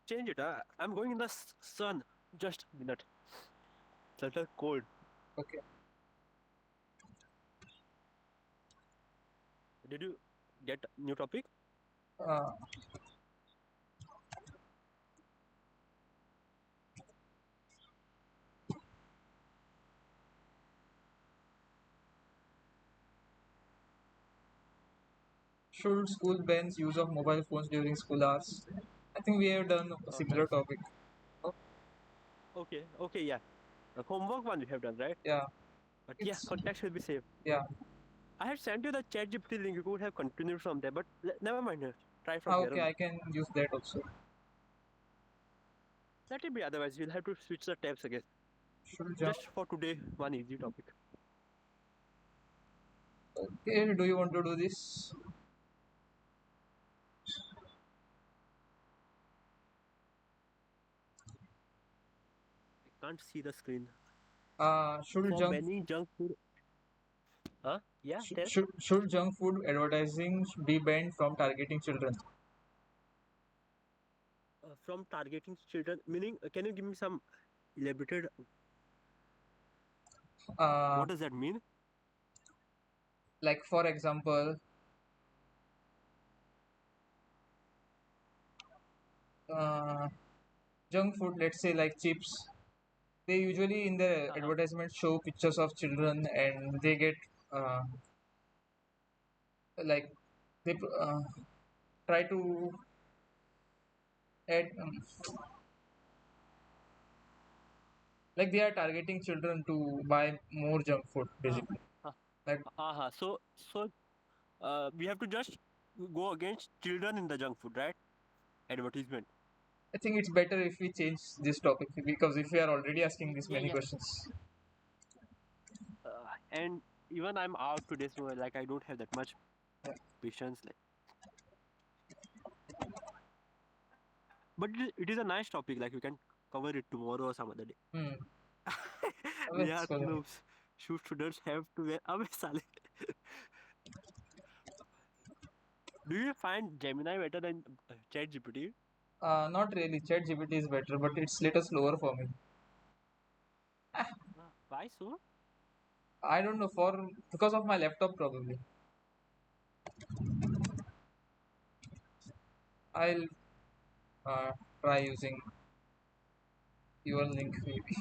Change it. I'm going in the sun. Just a minute. It's a little cold. Okay. Did you get new topic? Uh, should school bans use of mobile phones during school hours? I think we have done a similar That's topic. Oh, okay. Yeah, the homework one you have done, right? yeah, But yeah, it's context will be same. yeah. I had sent you the ChatGPT link. You could have continued from there, but never mind. Try from Ah, here okay, only. I can use that also. Let it be. Otherwise, you'll have to switch the tabs again. Should jump. Just for today, one easy topic. Okay, do you want to do this? I can't see the screen. Should For junk banning junk food. Huh? Yeah, tell. should junk food advertising be banned from targeting children? From targeting children, meaning, can you give me some elaborated? Uh, What does that mean? like for example, uh, junk food, let's say like chips, they usually in the Uh-huh. advertisement show pictures of children and they get uh, like they try to add like they are targeting children to buy more junk food Uh, basically. uh, Like so we have to just go against children in the junk food, right? Advertisement. I think it's better if we change this topic because if we are already asking this Yeah, many yeah. questions. And even I'm out today, so like I don't have that much patience. Like, but it is a nice topic. Like we can cover it tomorrow or some other day. Hmm. We Okay, are so noobs. Should students have to wear a sale? Do you find Gemini better than ChatGPT? not really. ChatGPT is better, but it's little slower for me. Why so? I don't know for because of my laptop probably. I'll uh, try using your link maybe.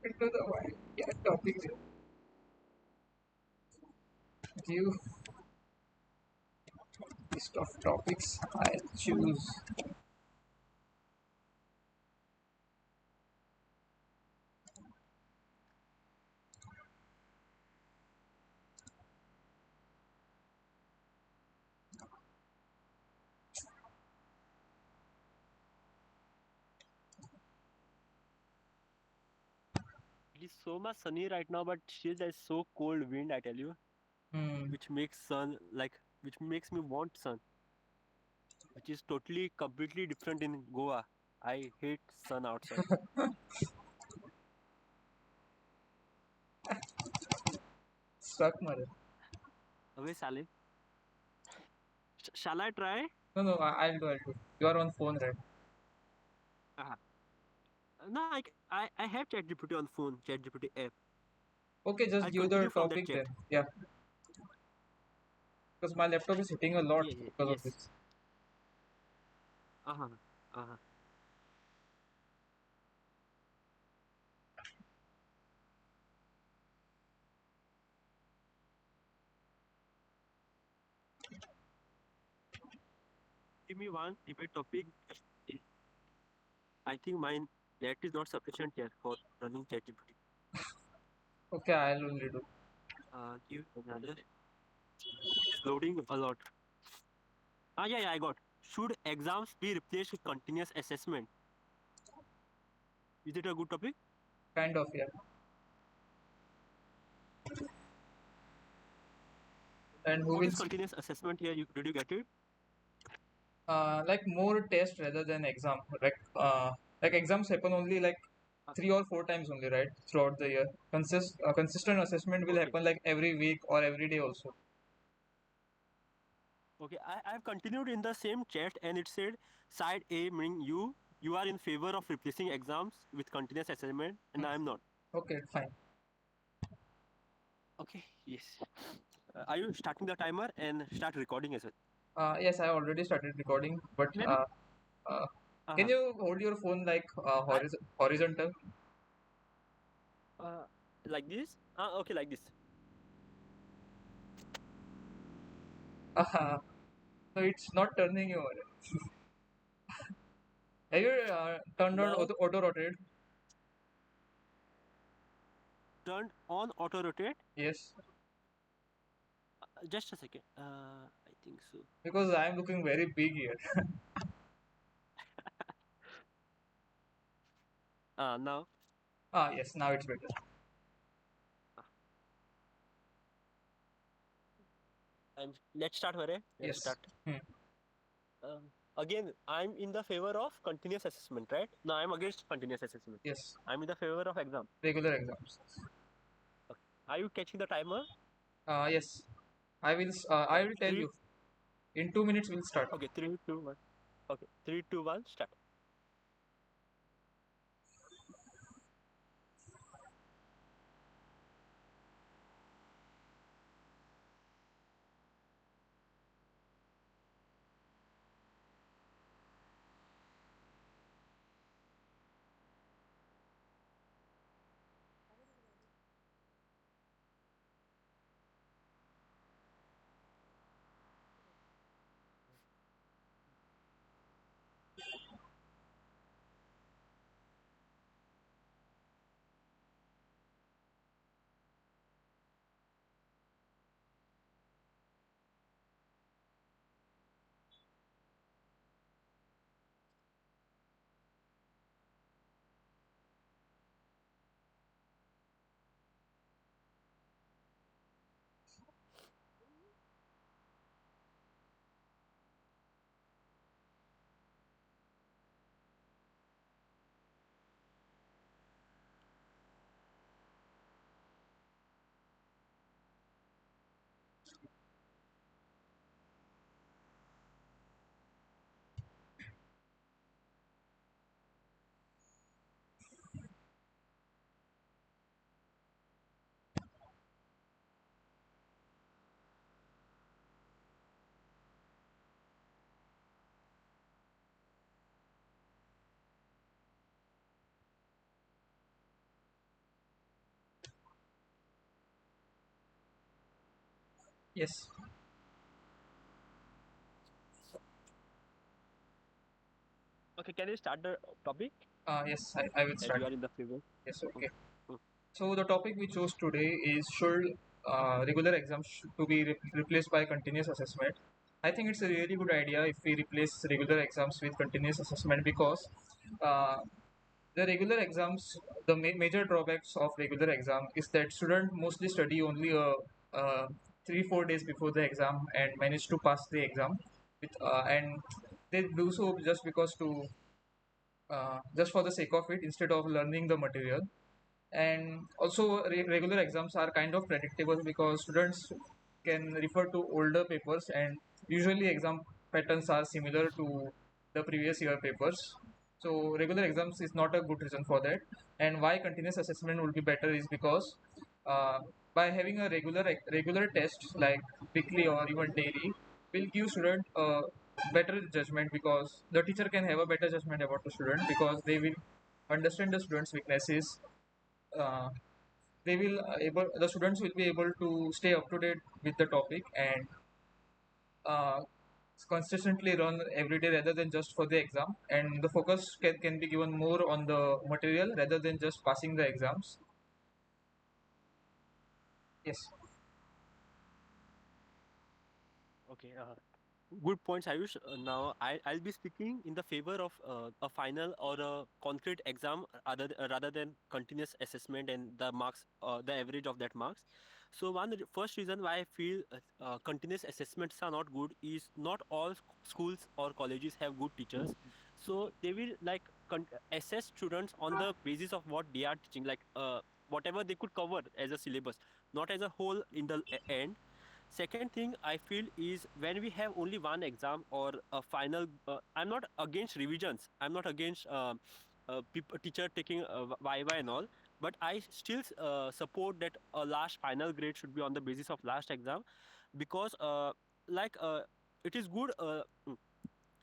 Into the wild. Yeah, topic give list of topics. I'll choose. It is so much sunny right now, but still there's so cold wind. I tell you, Hmm. which makes sun like which makes me want sun, which is totally completely different in Goa. I hate sun outside. Stuck mother. Okay, Saleh, shall I try? No, no, I'll do. I'll do. You are on phone, right? Uh, no, I have ChatGPT on phone, ChatGPT app. Okay, just I'll give the continue from that topic chat. then. Yeah, because my laptop is hitting a lot because of Yes. this. Uh huh. Uh huh. Give me one debate topic. I think mine net is not sufficient yet for running ChatGPT. Okay, I'll only do. Give another. It is loading a lot. Yeah, I got. Should exams be replaced with continuous assessment? Is it a good topic? Kind of, yeah. And who What will is see? continuous assessment here? Did you get it? Like more test rather than exam. Like exams happen only like Uh, 3 or 4 times only, right? Throughout the year. Consistent assessment will okay. happen like every week or every day also. Okay, I've continued in the same chat and it said side A meaning you are in favor of replacing exams with continuous assessment and Hmm. I am not. Okay, fine. Okay, yes. Are you starting the timer and start recording as well? Yes, I already started recording, but Maybe. uh, can Uh-huh. you hold your phone like I horizontal? uh like this? Okay, like this. So it's not turning you on. Have you turned on Now auto rotate? turned on auto rotate. Yes, Just a second. I think so. because I am looking very big here. Now Yes, now it's better. uh, let's start, Hore. Let's Yes. start. Hmm. Again, I'm in the favor of continuous assessment, right? No, I'm against continuous assessment. Yes, I'm in the favor of exam. regular exams. Okay. Are you catching the timer? Yes, I Okay. will tell you. In 2 minutes, we'll start. Okay, 3, 2, 1. Okay, 3, 2, 1, start. Yes. Okay, can you start the topic Yes, I will as start. you are in the favor? Yes, Mm, okay. mm. So the topic we chose today is should regular exams to be replaced by continuous assessment. I think it's a really good idea if we replace regular exams with continuous assessment because uh, the regular exams, the major drawbacks of regular exam is that student mostly study only 3 4 days before the exam and manage to pass the exam with and they do so just for the sake of it instead of learning the material. And also regular exams are kind of predictable because students can refer to older papers and usually exam patterns are similar to the previous year papers, so regular exams is not a good reason for that. And why continuous assessment would be better is because uh, by having a regular test like weekly or even daily will give student a better judgment because the teacher can have a better judgment about the student because they will understand the student's weaknesses. uh, they will able the students will be able to stay up to date with the topic and uh, consistently run every day rather than just for the exam, and the focus can be given more on the material rather than just passing the exams. Yes. Okay. Good points, Ayush. Now, I'll be speaking in the favor of a final or a concrete exam rather than continuous assessment and the marks, the average of that marks. So, first reason why I feel continuous assessments are not good is not all schools or colleges have good teachers. So, they will like assess students on the basis of what they are teaching, like whatever they could cover as a syllabus, not as a whole in the end. Second thing I feel is when we have only one exam or a final. I'm not against revisions. I'm not against teacher taking YY and all. But I still support that a last final grade should be on the basis of last exam, because like it is good.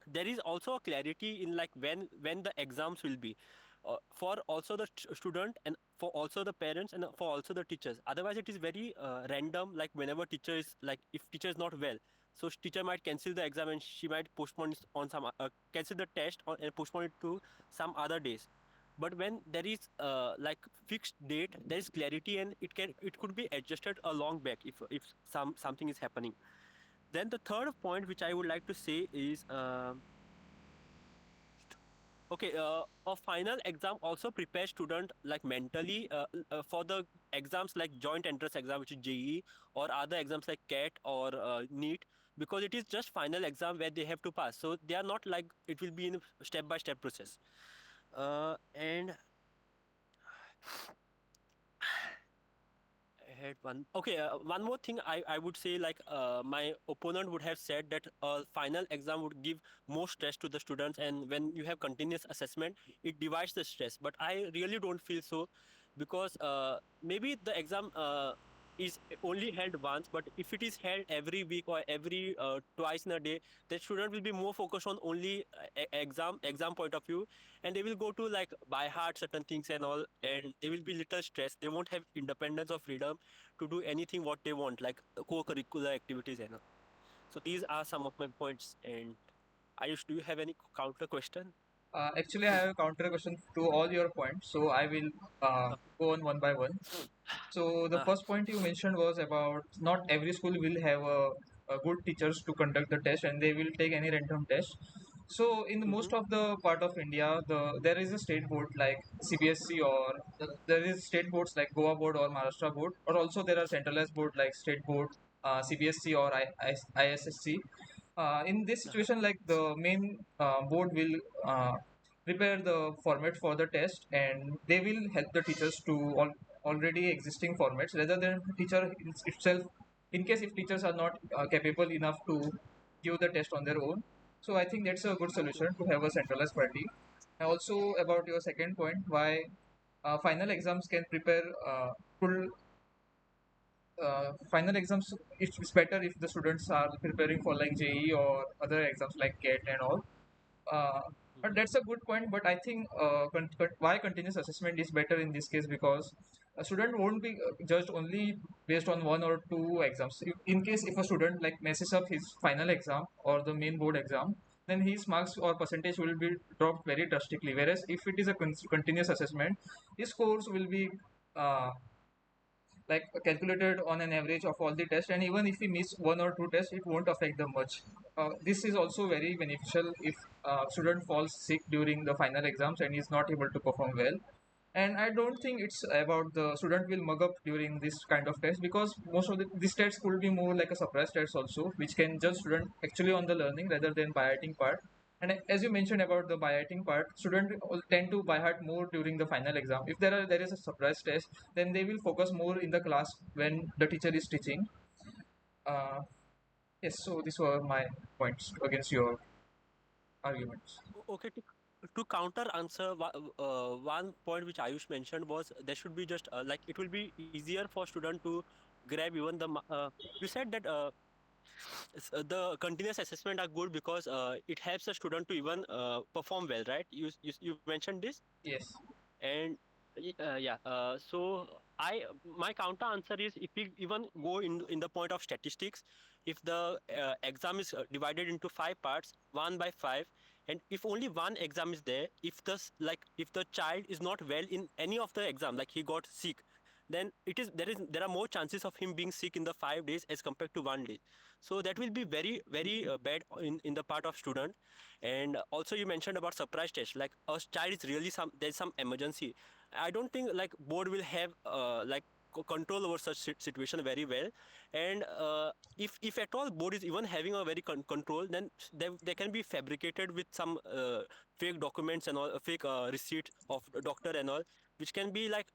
There is also a clarity in like when the exams will be, for also the student, and for also the parents, and for also the teachers. Otherwise it is very random, like whenever teacher is like, if teacher is not well, so teacher might cancel the exam and she might postpone it on some cancel the test and postpone it to some other days. But when there is like fixed date, there is clarity, and it could be adjusted a long back if something is happening. Then the third point which I would like to say is, okay, a final exam also prepares student like mentally for the exams like joint entrance exam, which is JEE, or other exams like CAT or NEET, because it is just final exam where they have to pass. So they are not like it will be in a step by step process. And I had one. Okay, one more thing I would say, like my opponent would have said that a final exam would give more stress to the students, and when you have continuous assessment, it divides the stress. But I really don't feel so, because maybe the exam is only held once, but if it is held every week or every twice in a day, the student will be more focused on only exam point of view, and they will go to like by heart certain things and all, and they will be little stressed. They won't have independence or freedom to do anything what they want, like co-curricular activities and all. So these are some of my points. And Ayush, do you have any counter question? Actually, I have a counter question to all your points, so I will Okay. go on one by one. So the uh, first point you mentioned was about not every school will have a good teachers to conduct the test, and they will take any random test. So in the mm-hmm, most of the part of India, there is a state board like CBSE, or there is state boards like Goa board or Maharashtra board, or also there are centralized board like state board, CBSE or ISSC. In this uh-huh, situation, like the main board will prepare the format for the test, and they will help the teachers to already existing formats rather than teacher itself, in case if teachers are not capable enough to give the test on their own. So I think that's a good solution to have a centralized body. And also about your second point, why final exams can prepare full final exams, it's better if the students are preparing for like JE or other exams like CAT and all. uh, but mm-hmm, that's a good point. But I think why continuous assessment is better in this case, because a student won't be judged only based on one or two exams. In case if a student like messes up his final exam or the main board exam, then his marks or percentage will be dropped very drastically. Whereas if it is a continuous assessment, his scores will be uh, like calculated on an average of all the tests, and even if we miss one or two tests, it won't affect them much. This is also very beneficial if student falls sick during the final exams and is not able to perform well. And I don't think it's about the student will mug up during this kind of test, because most of these tests could be more like a surprise test also, which can judge student actually on the learning rather than by writing part. And as you mentioned about the by writing part, students tend to by heart more during the final exam. If there is a surprise test, then they will focus more in the class when the teacher is teaching. uh, yes, so these were my points against your arguments. okay. To counter answer one point which Ayush mentioned was, there should be just like it will be easier for student to grab even the you said that the continuous assessment are good because it helps the student to even perform well, right? You mentioned this. Yes. And yeah, so I my counter answer is, if we even go in the point of statistics, if the exam is divided into five parts, one by five, and if only one exam is there, if if the child is not well in any of the exam, like he got sick, then there are more chances of him being sick in the 5 days as compared to 1 day. So that will be very bad in the part of student. And also you mentioned about surprise test, like a child is really there's some emergency. I don't think like board will have like control over such situation very well. And if at all board is even having a very control, then they can be fabricated with some fake documents and all, fake receipt of a doctor and all, which can be like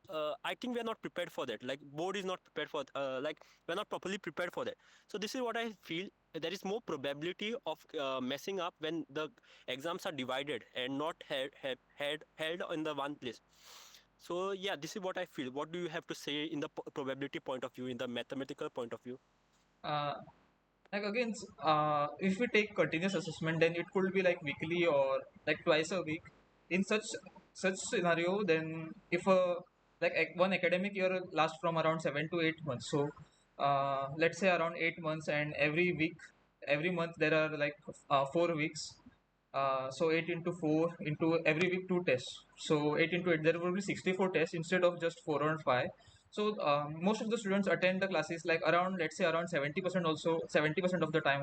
I think we are not prepared for that. Like board is not prepared for like we're not properly prepared for that. So this is what I feel. There is more probability of messing up when the exams are divided and not held in the one place. So yeah, this is what I feel. What do you have to say in the probability point of view, in the mathematical point of view? Uh, like again, if we take continuous assessment, then it could be like weekly or like twice a week. In such scenario, then if one academic year lasts from around 7 to 8 months, so let's say around 8 months, and every month there are like 4 weeks. So 8 into 4 into every week two tests. So 8 into 8 there will be 64 tests instead of just 4 or 5. So most of the students attend the classes like around, let's say around 70%, also 70% of the time.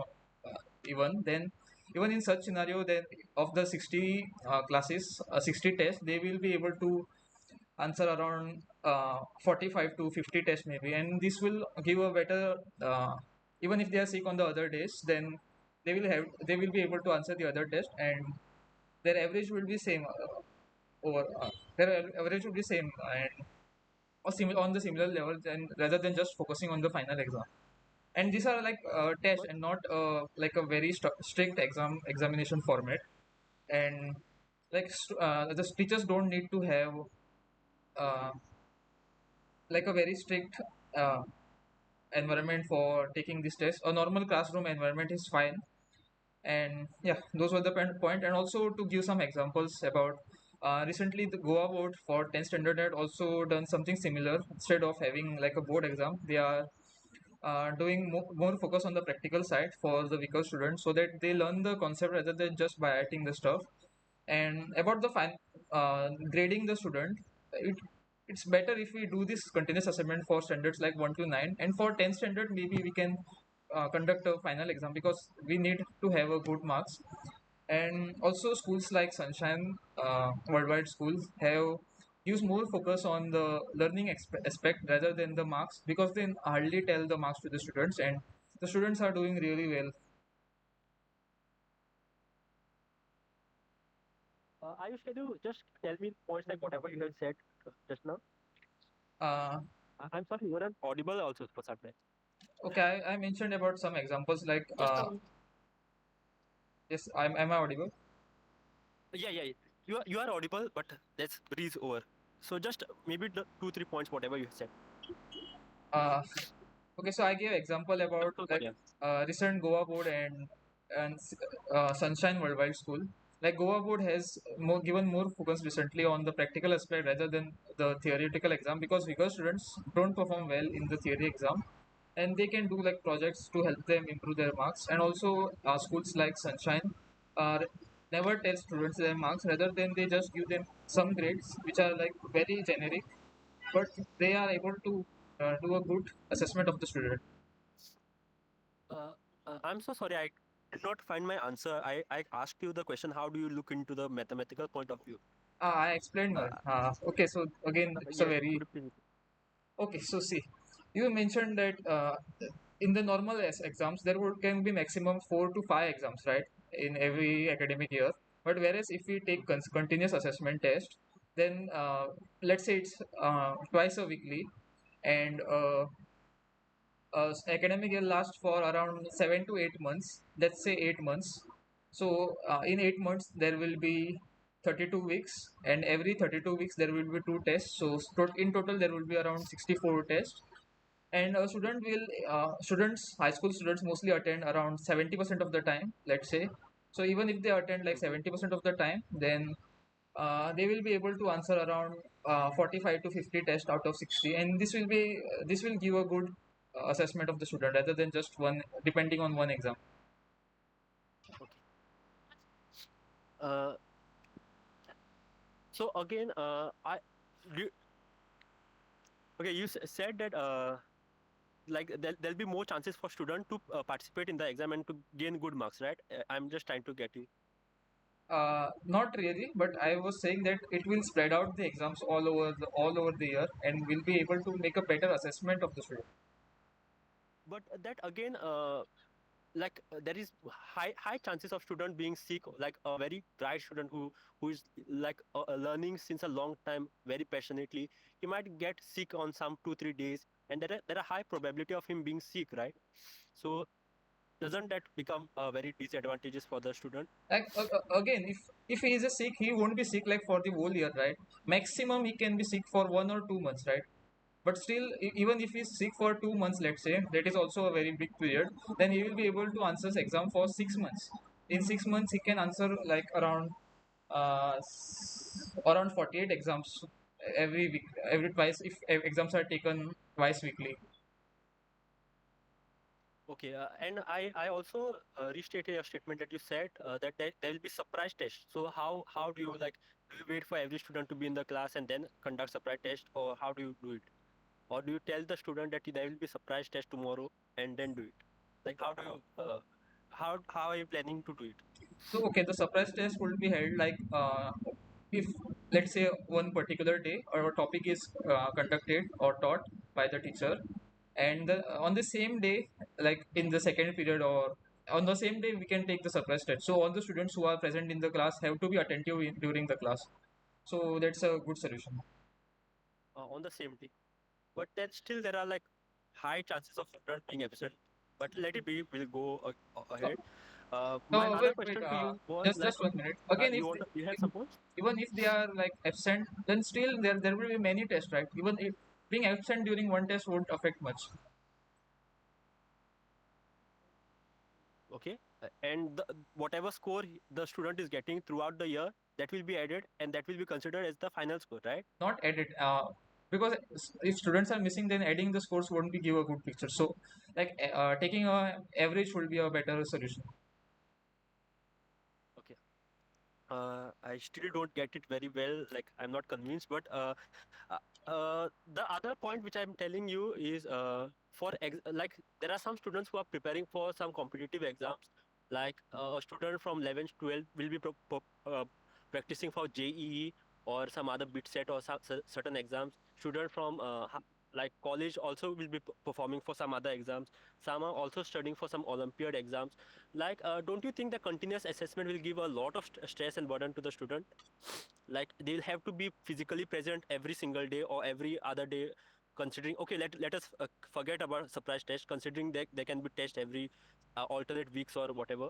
Even then, even in such scenario, then of the 60 classes, 60 tests, they will be able to answer around 45 to 50 tests maybe, and this will give a better. Even if they are sick on the other days, then they will be able to answer the other test, and their average will be same over their average will be same and on the similar level, than rather than just focusing on the final exam. And these are like tests But and not like a very strict examination format. And like the teachers don't need to have uh, like a very strict uh, environment for taking this test. A normal classroom environment is fine. And yeah, those were the point. And also to give some examples about recently the Goa board for 10th standard had also done something similar. Instead of having like a board exam, they are doing more focus on the practical side for the weaker students, so that they learn the concept rather than just by writing the stuff. And about the grading the student, it's better if we do this continuous assessment for standards like 1 to 9, and for 10th standard maybe we can conduct a final exam, because we need to have a good marks. And also schools like Sunshine Worldwide schools have used more focus on the learning aspect rather than the marks, because they hardly tell the marks to the students, and the students are doing really well. Ayush, can you just tell me points like whatever you have said just now? uh, I'm sorry, you're not audible also for some time. okay, I mentioned about some examples like Just a minute. yes, am I audible? Yeah, yeah, yeah. You are audible, but let's breeze over. So just maybe the 2 3 points, whatever you said. uh, okay, so I gave example I'm about so like sorry. recent Goa board and Sunshine Worldwide School. Like Goa board has given more focus recently on the practical aspect rather than the theoretical exam, because weaker students don't perform well in the theory exam, and they can do like projects to help them improve their marks. And also schools like Sunshine uh, never tell students their marks, rather than they just give them some grades which are like very generic, but they are able to do a good assessment of the student. Uh, I'm so sorry. I did not find my answer. I asked you the question. How do you look into the mathematical point of view? I explained Uh, well. Okay, so again, it's a yes. very Could you please? okay. So see, you mentioned that in the normal exams there can be maximum 4 to 5 exams, right, in every academic year. But whereas if we take continuous assessment test, then let's say it's twice a weekly, and academic year lasts for around 7 to 8 months. Let's say 8 months. So in 8 months there will be 32 weeks, and every 32 weeks there will be two tests. So in total there will be around 64 tests. And a students, high school students mostly attend around 70% of the time. Let's say, so even if they attend like Mhm. 70% of the time, then they will be able to answer around 45 to 50 tests out of 60, and this will give a good assessment of the student rather than just one depending on one exam. Okay. Uh, so again, you, okay. You said that like there'll be more chances for student to participate in the exam and to gain good marks, right? I'm just trying to get you. Not really, but I was saying that it will spread out the exams all over the year, and will be able to make a better assessment of the student. But that again, there is high chances of student being sick, like a very bright student who is like learning since a long time very passionately. He might get sick on some 2 3 days, and there are high probability of him being sick, right? So doesn't that become very disadvantageous for the student? Like again, if he is a sick, he won't be sick like for the whole year, right? Maximum he can be sick for 1 or 2 months, right? But still, even if he's sick for 2 months, let's say, that is also a very big period, then he will be able to answer his exam for 6 months. In 6 months he can answer like around 48 exams every week, every twice, if exams are taken twice weekly. Okay, and I also restated your statement that you said that there will be surprise test. So how do you like, do you wait for every student to be in the class and then conduct surprise test, or how do you do it? Or do you tell the student that there will be surprise test tomorrow and then do it? Like how do you how are you planning to do it? So okay, the surprise test will be held like if, let's say, one particular day or a topic is conducted or taught by the teacher, and on the same day, like in the second period or on the same day, we can take the surprise test. So all the students who are present in the class have to be attentive during the class. So that's a good solution. On the same day? But then still there are like high chances of student being absent. But let it be. We'll go Uh, ahead. My no, other wait. question to you was Just like, 1 minute. Again, you want to, you have suppose. even if they are like absent, then still there will be many tests, right? Even if being absent during one test won't affect much. Okay, and whatever score the student is getting throughout the year, that will be added and that will be considered as the final score, right? Not edit, because if students are missing, then adding the scores won't be give a good picture. So like taking a average would be a better solution. Okay. I still don't get it very well. Like I'm not convinced, but the other point which I'm telling you is like there are some students who are preparing for some competitive exams. Like a student from 11th 12th will be practicing for JEE or some other bit set or some certain exams. Student from like college also will be performing for some other exams. Some are also studying for some Olympiad exams. Like, don't you think the continuous assessment will give a lot of stress and burden to the student? Like, they'll have to be physically present every single day or every other day. Considering, okay, let us forget about surprise test. Considering they can be test every alternate weeks or whatever.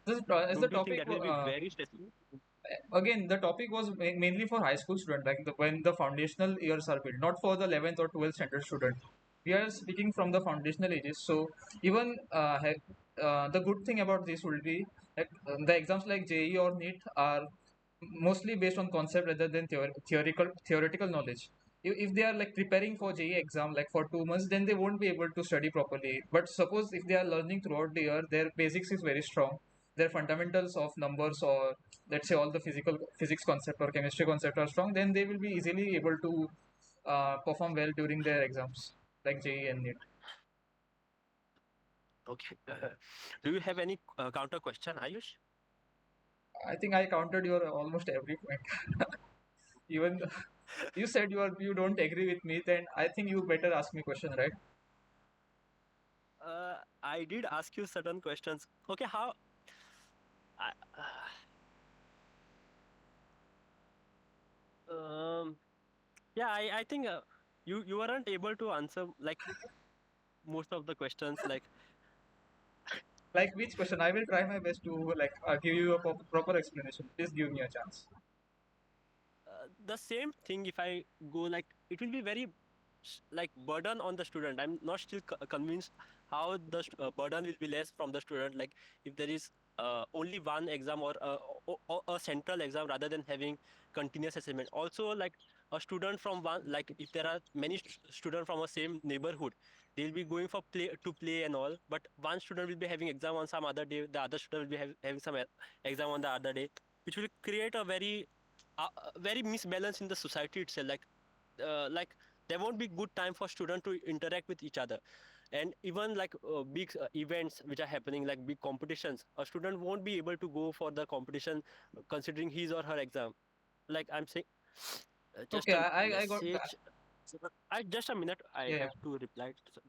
This is the Don't you think topic. that will be very stressful? Again, the topic was mainly for high school student, like when the foundational years are built, not for the 11th or 12th standard student. We are speaking from the foundational ages. So even the good thing about this will be that the exams like JE or NEET are mostly based on concept rather than theoretical knowledge. If they are like preparing for JE exam like for 2 months, then they won't be able to study properly. But suppose if they are learning throughout the year, their basics is very strong, their fundamentals of numbers, or let's say all the physics concept or chemistry concept are strong, then they will be easily able to perform well during their exams like JE and NEET. Okay. Do you have any counter question, Ayush? I think I counted your almost every point. Even you said you don't agree with me, then I think you better ask me question, right? I did ask you certain questions. Okay, how? I, um, yeah, I think you weren't able to answer like most of the questions. Like Like which question? I will try my best to like give you a proper explanation. Please give me a chance. the same thing. If I go like, it will be very like burden on the student. I'm not still convinced how the burden will be less from the student. Like if there is only one exam or a central exam rather than having continuous assessment. Also, like a student from one, like if there are many students from a same neighborhood, they'll be going for play and all. But one student will be having exam on some other day, the other student will be having some exam on the other day, which will create a very misbalance in the society itself. Like there won't be good time for student to interact with each other, and even like big events which are happening, like big competitions, a student won't be able to go for the competition considering his or her exam. Like I'm saying, just Okay, a I got message. I just a minute, I yeah, yeah. have to reply to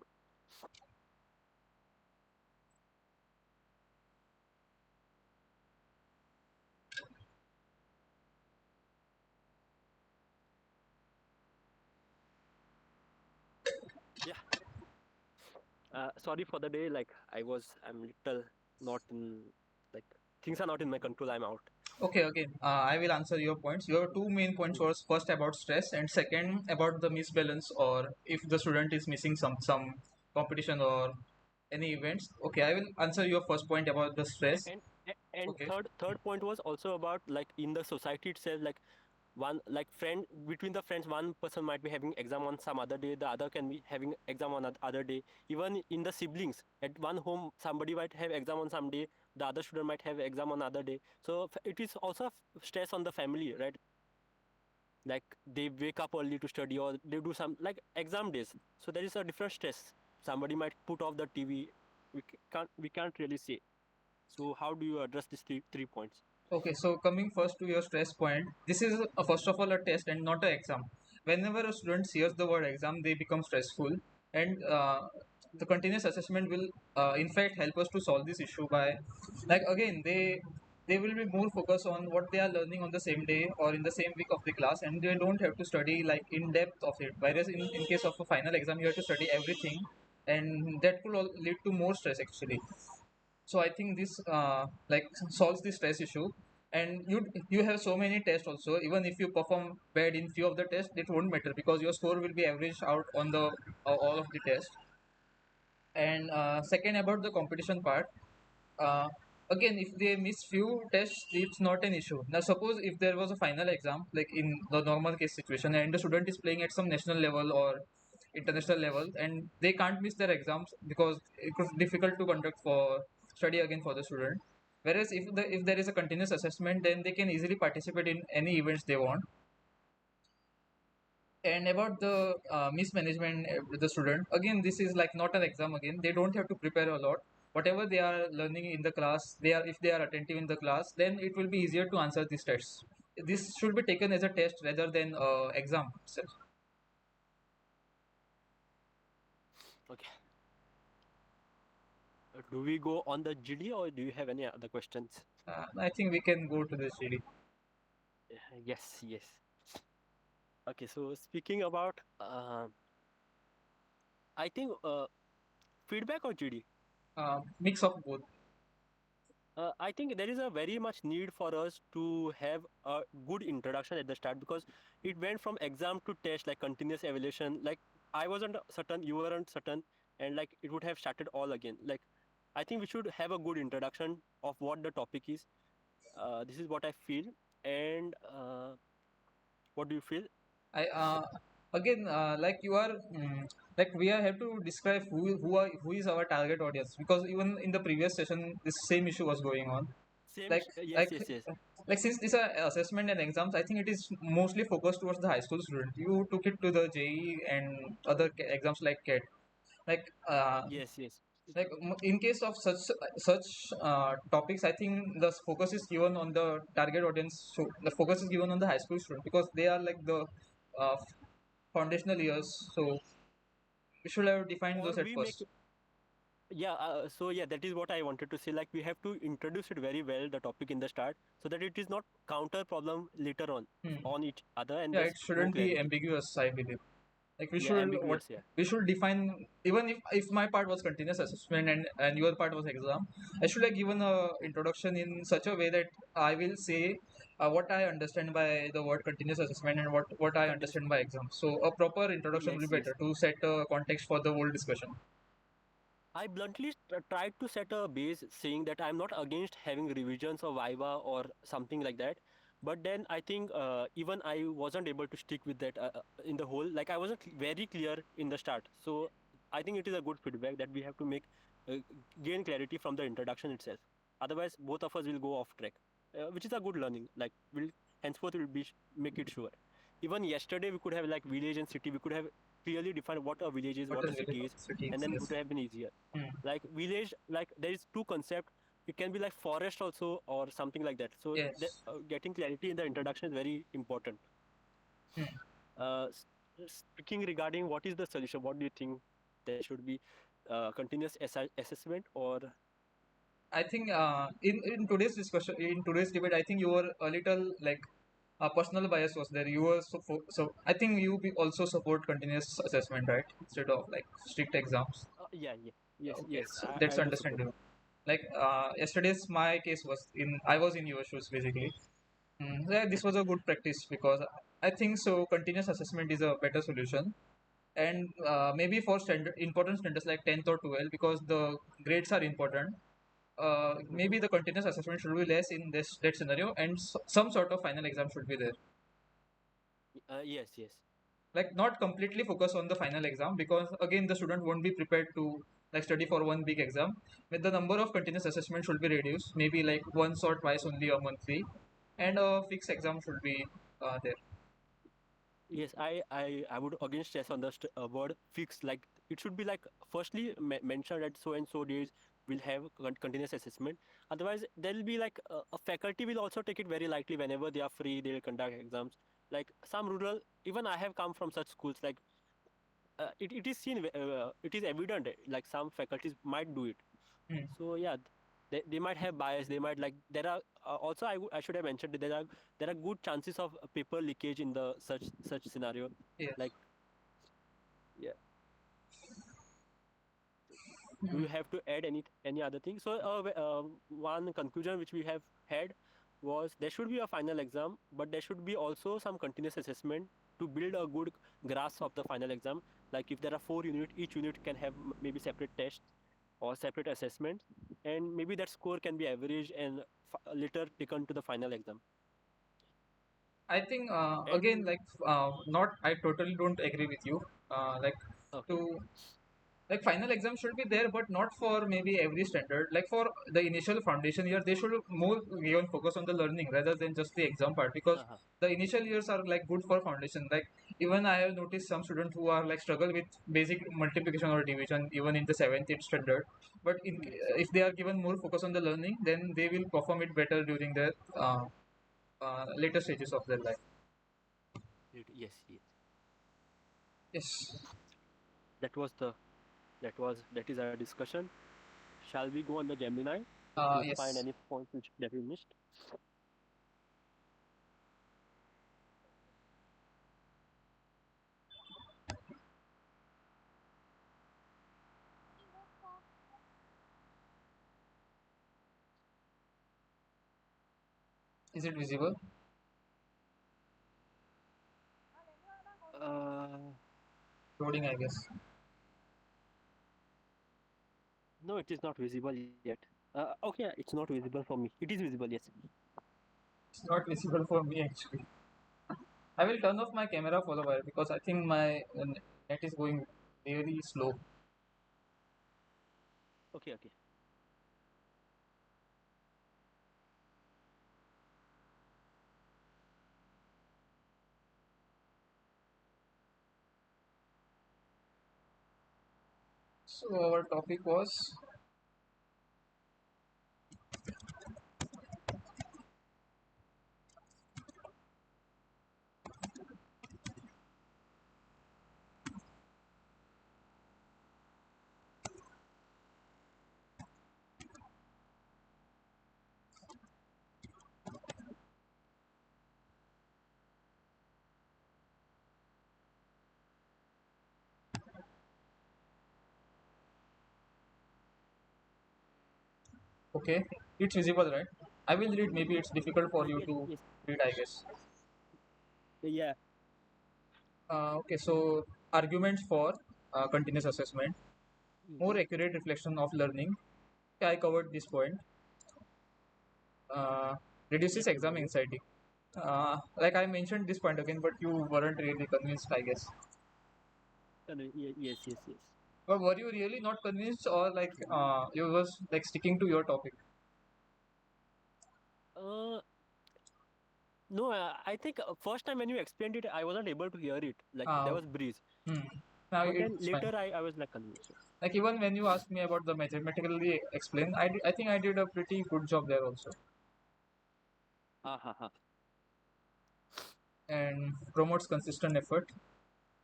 Sorry for the day. Like I'm little not in like things are not in my control. I'm out. Okay, okay. I will answer your points. Your two main points Mhm. was first about stress and second about the misbalance or if the student is missing some competition or any events. Okay, I will answer your first point about the stress. And Okay. third point was also about like in the society itself, like one like friend between the friends, one person might be having exam on some other day, the other can be having exam on other day. Even in the siblings at one home, somebody might have exam on some day, the other student might have exam on other day. So it is also stress on the family, right? Like they wake up early to study or they do some like exam days, so there is a different stress. Somebody might put off the TV. We can't really say. So how do you address these three points? Okay, so coming first to your stress point, this is first of all a test and not an exam. Whenever a student hears the word exam, they become stressful, and the continuous assessment will, in fact, help us to solve this issue by, like again, they will be more focused on what they are learning on the same day or in the same week of the class, and they don't have to study like in depth of it. Whereas in case of a final exam, you have to study everything, and that could lead to more stress actually. So I think this like solves the stress issue, and you have so many tests also. Even if you perform bad in few of the tests, it won't matter because your score will be averaged out on the all of the tests. And second, about the competition part, uh, again, if they miss few tests, it's not an issue. Now suppose if there was a final exam like in the normal case situation and the student is playing at some national level or international level and they can't miss their exams because it was difficult to conduct for study again for the student. Whereas if there is a continuous assessment, then they can easily participate in any events they want. And about the mismanagement with the student, again, this is like not an exam. Again, they don't have to prepare a lot. Whatever they are learning in the class, they are if they are attentive in the class, then it will be easier to answer these tests. This should be taken as a test rather than exam itself. Okay. Do we go on the GD or do you have any other questions? I think we can go to the CD. Yes, yes. Okay, so speaking about, I think feedback or GD. Mix of both. I think there is a very much need for us to have a good introduction at the start, because it went from exam to test, like continuous evaluation. Like I wasn't certain, you weren't certain, and like it would have started all again. Like I think we should have a good introduction of what the topic is. This is what I feel. And what do you feel? I again like you are like we are have to describe who is our target audience because even in the previous session this same issue was going on. Same. like Yes, like yes, yes. like since these are assessment and exams, I think it is mostly focused towards the high school student. You took it to the JE and other exams like CAT. like uh, Yes, yes. in case of such topics, I think the focus is given on the target audience. So the focus is given on the high school student because they are like the uh, foundational years. So we should have defined Or those at we make. first. Yeah, so yeah, that is what I wanted to say. Like we have to introduce it very well, the topic in the start, so that it is not counter problem later Hmm. on each other, and Yeah, there's it no shouldn't be clarity. ambiguous, I believe. Like we Yeah, should what ambiguous. Yeah. we should define. Even if my part was continuous assessment and your part was exam, I should have given a introduction in such a way that I will say what I understand by the word continuous assessment and what I Continuous. understand by exam. So a proper introduction will Yes, be yes. better to set a context for the whole discussion. I bluntly tried to set a base saying that I'm not against having revisions or Viva or something like that. But then I think even I wasn't able to stick with that in the whole. Like I wasn't very clear in the start. So I think it is a good feedback that we have to make uh, gain clarity from the introduction itself. Otherwise, both of us will go off track, which is a good learning. Like we'll henceforth will be make it sure. Even yesterday we could have like village and city. We could have clearly defined what a village is, What what is a really city is, cities? and then it Yes. would have been easier. Hmm. Like village, like there is two concept. It can be like forest also or something like that. So Yes. getting clarity in the introduction is very important. Hmm. Speaking regarding what is the solution, what do you think there should be continuous assessment or I think in today's discussion, in today's debate, I think you were a little like personal bias was there. You were so I think you also support continuous assessment, right? Instead of like strict exams. Yeah, yeah, yes, Okay, yes. so I that's understood that. understandable. Like yesterday's my case was in I was in your shoes basically. Yeah, this was a good practice because I think so. Continuous assessment is a better solution, and maybe for standard important standards like 10th or 12th because the grades are important. Mm-hmm. Maybe the continuous assessment should be less in this that scenario, and some sort of final exam should be there. Yes, yes, Like not completely focus on the final exam because again the student won't be prepared to like study for one big exam. With the number of continuous assessment should be reduced, maybe like once or twice only a monthly, and a fixed exam should be there. yes. I would again stress on the word fixed. Like it should be like firstly mentioned that so and so days will have continuous assessment. Otherwise, there will be like a faculty will also take it very lightly whenever they are free. They will conduct exams. Like some rural, even I have come from such schools. Like it is seen, it is evident. Like some faculties might do it. Hmm. So yeah, they might have bias. They might like there are also I should have mentioned that there are good chances of paper leakage in the such scenario. Yes. Like yeah, do Hmm. you have to add any other thing? So one conclusion which we have had was there should be a final exam, but there should be also some continuous assessment to build a good grasp of the final exam. Like if there are 4 units, each unit can have maybe separate tests or separate assessments, and maybe that score can be averaged and later taken to the final exam. I think again And like not I totally don't agree with you. Like to okay, like final exam should be there but not for maybe every standard. Like for the initial foundation year they should more given focus on the learning rather than just the exam part because uh-huh. the initial years are like good for foundation. Like even I have noticed some students who are like struggle with basic multiplication or division even in the 7th 8th standard, but Yes, if they are given more focus on the learning then they will perform it better during the later stages of their life. yes, yes. Yes. That was the that is our discussion. Shall we go on the Gemini to find Yes. any points which that we missed? Is it visible? Uh, Loading, I guess. no, it is not visible yet. Okay, it's not visible for me. It is visible, yes. It's not visible for me actually. I will turn off my camera for a while because I think my net is going very slow. Okay, okay. So our topic was okay. It's visible, right? I will read. Maybe it's difficult for you Yes, to yes. read, I guess. Yeah. Okay, so arguments for continuous assessment, more Mm-hmm. accurate reflection of learning. Okay, I covered this point. Uh, reduces Yes, you exam covered. anxiety. Like I mentioned this point again, but you weren't really convinced, I guess. Yes, yes, yes. But were you really not convinced, or like you was like sticking to your topic? Uh, no, I think first time when you explained it, I wasn't able to hear it. Like there Uh, was breeze, hmm. Now but then it's fine. later I was like convinced. Like even when you asked me about the mathematically explain, I think I did a pretty good job there also. Ah, ha, ha. And promotes consistent effort.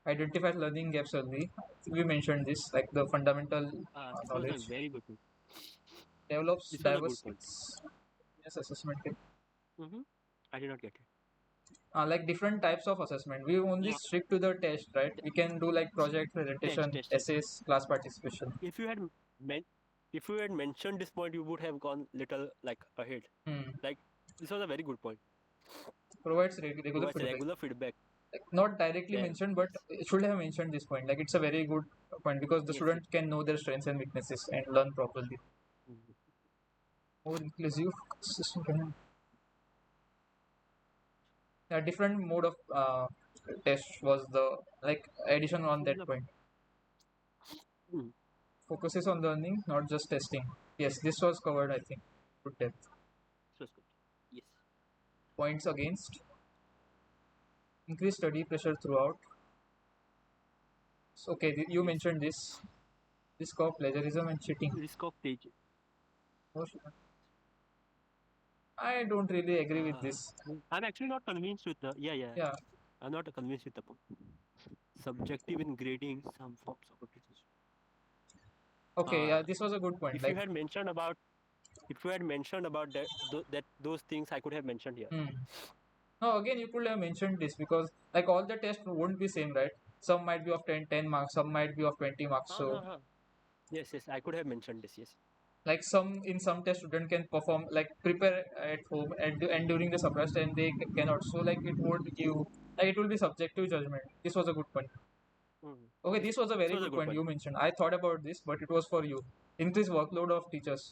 Identifies learning gaps early. We mentioned this, like the fundamental This was a knowledge. very good point. Develops This was a good diverse point. skills. Yes, assessment. Mm-hmm. I did not get it. Like different types of assessment. We only Yeah, stick to the test, right? We can do like project, test, presentation, test, test. essays, class participation. If you had men, if you had mentioned this point, you would have gone little like ahead. Hmm. Like this was a very good point. Provides regular Provides feedback. regular feedback. Like, not directly Yeah. mentioned, but it should have mentioned this point. Like it's a very good point because the Yes. Yes. student can know their strengths and weaknesses and learn properly. Mhm. More inclusive system. A different mode of test was the like addition on that point. Mm. Focuses on learning, not just testing. Yes, this was covered, I think. Good depth. So it's good. Yes. Points against increased study pressure throughout. So, okay, you Yes. mentioned this risk of plagiarism and cheating. Risk of take. I don't really agree with Uh, this. I'm actually not convinced with the. Yeah, yeah. Yeah. I'm not convinced with the subjective in grading some forms of criticism. Okay. Yeah. Uh, This was a good point. if you Like. had mentioned about if you had mentioned about that those things I could have mentioned here. Hmm. No. Again, you could have mentioned this because like all the tests won't be same, right? Some might be of 10 marks. Some might be of 20 marks. So Uh-huh. Yes, yes, I could have mentioned this. Yes. like some test student can perform like prepare at home and during the suppressed and they can also like it would give like it will be subjective judgment. This was a good point. Mhm. Okay, Yes, this was a this very was a good good point point. you mentioned. I thought about this, but it was for you. Increase workload of teachers.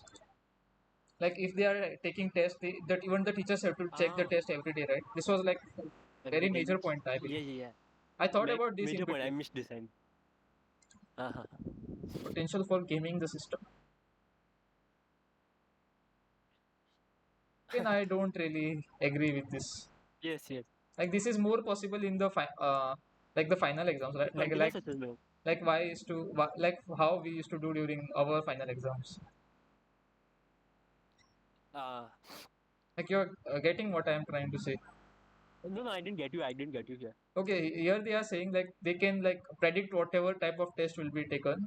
Like if they are taking tests, that even the teachers have to check the Ah, test every day, right? This was like very every day. major point, I Yeah, believe. yeah, yeah. I thought about this in Major point. I between. missed this end. Uh-huh. Potential for gaming the system. Again, I don't really agree with this. Yes, yes. Like this is more possible in the like the final exams, right? Continuous assessment. Like why is to like how we used to do during our final exams. Uh, Like you're getting what I'm trying to say. no, no, I didn't get you. I didn't get you here. Okay, here they are saying like they can like predict whatever type of test will be taken,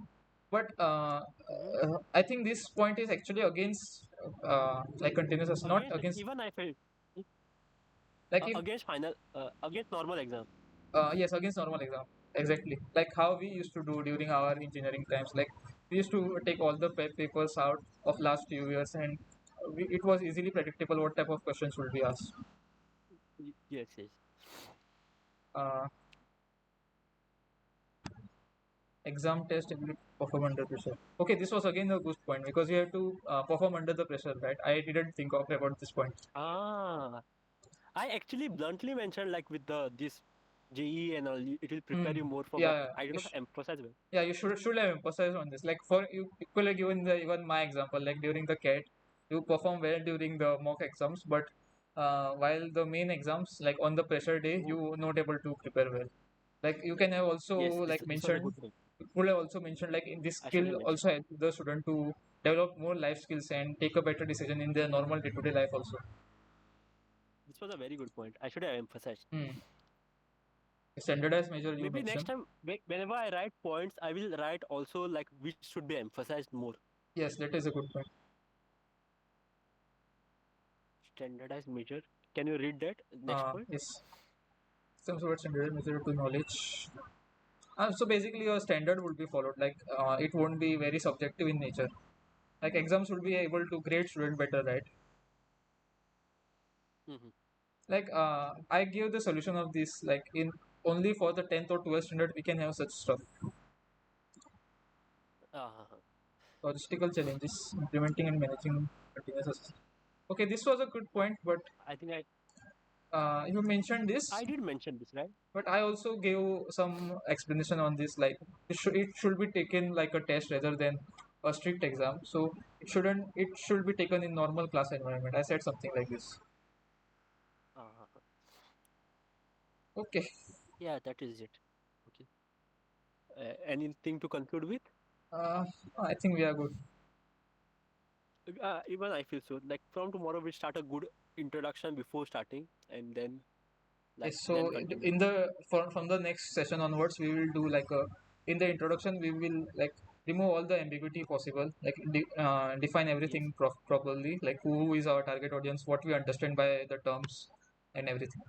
but Hmm. I think this point is actually against like continuous, not Against against even I felt like if against final against normal exam. yes, against normal exam. Exactly. Like how we used to do during our engineering times. Like we used to take all the papers out of last few years and it was easily predictable what type of questions will be asked. Yes, yes. Uh, exam test ability to perform under pressure. Okay, this was again a good point because you have to perform under the pressure, right? I didn't think of about this point. Ah, I actually bluntly mentioned like with the this JE and all, it will prepare Hmm. you more for, but Yeah, I did not emphasize well. yeah, you should have emphasized on this. Like for you, equally given the even my example, like during the CAT, you perform well during the mock exams, but while the main exams, like on the pressure day, Mhm. you not able to prepare well. Like you can have also Yes, like this was a mentioned, good thing. you could have also mentioned like in this I should skill have mentioned. also help the student to develop more life skills and take a better decision in their normal day-to-day life also. This was a very good point. I should have emphasized. Hmm. Standardized measure you Maybe next mentioned. time, whenever I write points, I will write also like which should be emphasized more. Yes, that is a good point. Standardized measure. Can you read that next point? Yes, some sort of standardized measure to knowledge. So basically, your standard would be followed. Like it won't be very subjective in nature. Like exams would be able to grade student better, right? Mm-hmm. Like I give the solution of this. Like in only for the 10th or 12th standard, we can have such stuff. Uh, Logistical challenges, implementing and managing continuous assessment. Okay, this was a good point, but I think you mentioned this, I did mention this, right? but I also gave some explanation on this. Like it should be taken like a test rather than a strict exam. So it should be taken in normal class environment. I said something like this. Uh, Okay. yeah, that is it. Okay. Anything to conclude with? Uh, I think we are good. Even I feel so. Like from tomorrow, we start a good introduction before starting, and then Yes. like So then continue. in the from the next session onwards, we will do like a in the introduction we will like remove all the ambiguity possible. Like define Yes. everything properly. Like who is our target audience, what we understand by the terms, and everything.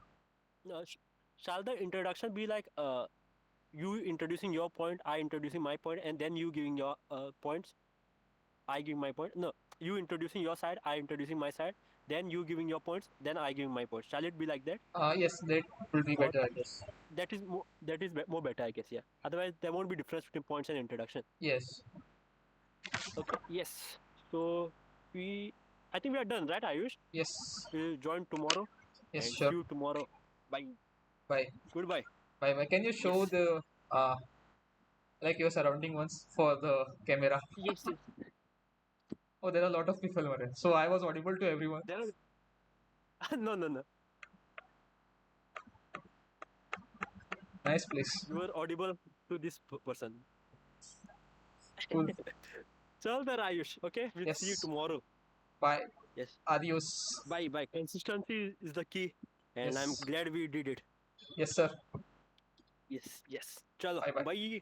Shall the introduction be like you introducing your point, I introducing my point, and then you giving your points, I giving my point? No, you introducing your side, I introducing my side, then you giving your points, then I giving my points. Shall it be like that? Yes, that will be Or better, I guess. more better, I guess. Yeah. Otherwise, there won't be difference between points and introduction. Yes, Okay. Yes. So we, I think we are done, right, Ayush? yes, We'll join tomorrow yes, and sure. see you tomorrow. Bye. Bye. Goodbye. Bye. Bye. Can you show Yes. the like your surrounding ones for the camera? Yes. Yes. Oh, there are a lot of people, Maran. So I was audible to everyone. There are, no, no, no. Nice place. You were audible to this person. Cool. Chal then, Ayush. Okay. We'll see you Yes. tomorrow. Bye. Yes. Adios. Bye. Bye. Consistency is the key, and I'm Yes. glad we did it. Yes, sir. Yes. Yes. Chalo. Bye bye. Bye.